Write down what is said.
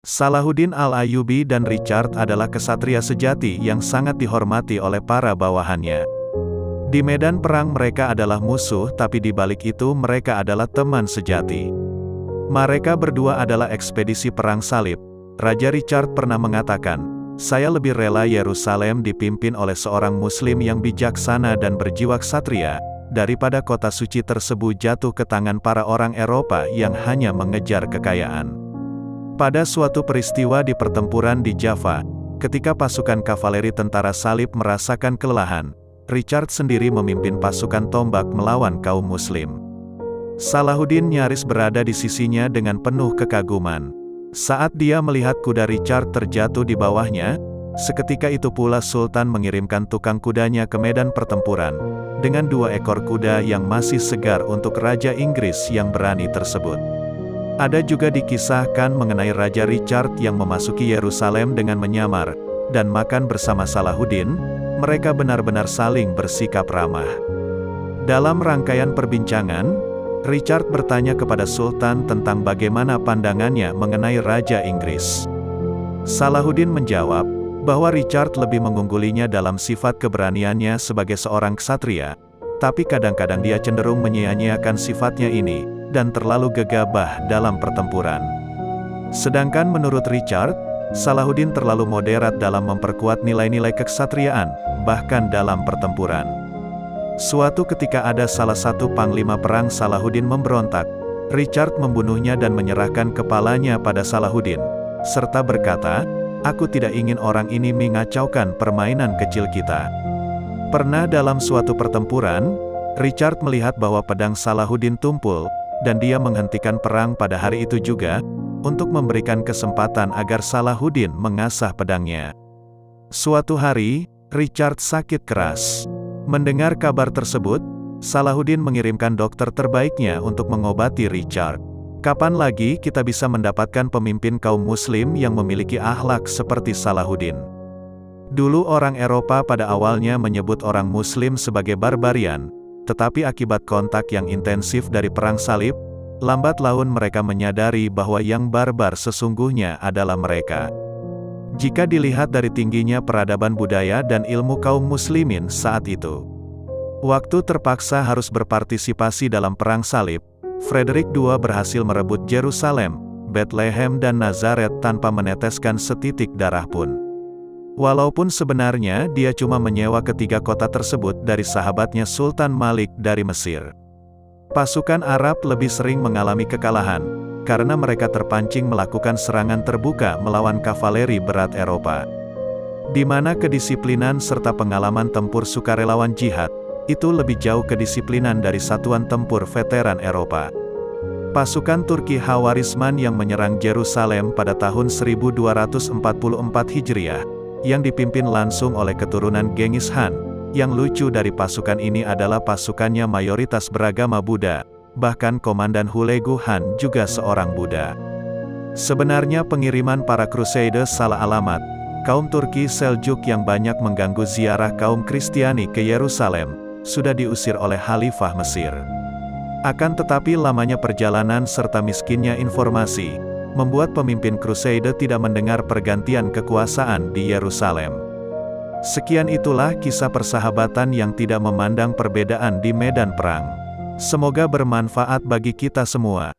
Salahuddin Al-Ayyubi dan Richard adalah kesatria sejati yang sangat dihormati oleh para bawahannya. Di medan perang mereka adalah musuh, tapi di balik itu mereka adalah teman sejati. Mereka berdua adalah ekspedisi perang salib. Raja Richard pernah mengatakan, "Saya lebih rela Yerusalem dipimpin oleh seorang muslim yang bijaksana dan berjiwa ksatria, daripada kota suci tersebut jatuh ke tangan para orang Eropa yang hanya mengejar kekayaan." Pada suatu peristiwa di pertempuran di Java, ketika pasukan kavaleri tentara salib merasakan kelelahan, Richard sendiri memimpin pasukan tombak melawan kaum muslim. Salahuddin nyaris berada di sisinya dengan penuh kekaguman. Saat dia melihat kuda Richard terjatuh di bawahnya, seketika itu pula Sultan mengirimkan tukang kudanya ke medan pertempuran, dengan 2 ekor kuda yang masih segar untuk Raja Inggris yang berani tersebut. Ada juga dikisahkan mengenai Raja Richard yang memasuki Yerusalem dengan menyamar, dan makan bersama Salahuddin. Mereka benar-benar saling bersikap ramah. Dalam rangkaian perbincangan, Richard bertanya kepada Sultan tentang bagaimana pandangannya mengenai Raja Inggris. Salahuddin menjawab, bahwa Richard lebih mengunggulinya dalam sifat keberaniannya sebagai seorang ksatria, tapi kadang-kadang dia cenderung menyia-nyiakan sifatnya ini, dan terlalu gegabah dalam pertempuran. Sedangkan menurut Richard, Salahuddin terlalu moderat dalam memperkuat nilai-nilai keksatriaan, bahkan dalam pertempuran. Suatu ketika ada salah satu panglima perang Salahuddin memberontak, Richard membunuhnya dan menyerahkan kepalanya pada Salahuddin, serta berkata, "Aku tidak ingin orang ini mengacaukan permainan kecil kita." Pernah dalam suatu pertempuran, Richard melihat bahwa pedang Salahuddin tumpul, dan dia menghentikan perang pada hari itu juga, untuk memberikan kesempatan agar Salahuddin mengasah pedangnya. Suatu hari, Richard sakit keras. Mendengar kabar tersebut, Salahuddin mengirimkan dokter terbaiknya untuk mengobati Richard. Kapan lagi kita bisa mendapatkan pemimpin kaum muslim yang memiliki akhlak seperti Salahuddin? Dulu orang Eropa pada awalnya menyebut orang muslim sebagai barbarian, tetapi akibat kontak yang intensif dari perang salib, lambat laun mereka menyadari bahwa yang barbar sesungguhnya adalah mereka. Jika dilihat dari tingginya peradaban budaya dan ilmu kaum muslimin saat itu, waktu terpaksa harus berpartisipasi dalam perang salib, Frederick II berhasil merebut Yerusalem, Bethlehem dan Nazaret tanpa meneteskan setitik darah pun. Walaupun sebenarnya dia cuma menyewa ketiga kota tersebut dari sahabatnya Sultan Malik dari Mesir. Pasukan Arab lebih sering mengalami kekalahan, karena mereka terpancing melakukan serangan terbuka melawan kavaleri berat Eropa. Di mana kedisiplinan serta pengalaman tempur sukarelawan jihad, itu lebih jauh kedisiplinan dari satuan tempur veteran Eropa. Pasukan Turki Khawarizman yang menyerang Yerusalem pada tahun 1244 Hijriah, yang dipimpin langsung oleh keturunan Genghis Khan. Yang lucu dari pasukan ini adalah pasukannya mayoritas beragama Buddha, bahkan komandan Hulegu Khan juga seorang Buddha. Sebenarnya pengiriman para Crusaders salah alamat. Kaum Turki Seljuk yang banyak mengganggu ziarah kaum Kristiani ke Yerusalem, sudah diusir oleh Khalifah Mesir. Akan tetapi lamanya perjalanan serta miskinnya informasi, membuat pemimpin Crusader tidak mendengar pergantian kekuasaan di Yerusalem. Sekian itulah kisah persahabatan yang tidak memandang perbedaan di medan perang. Semoga bermanfaat bagi kita semua.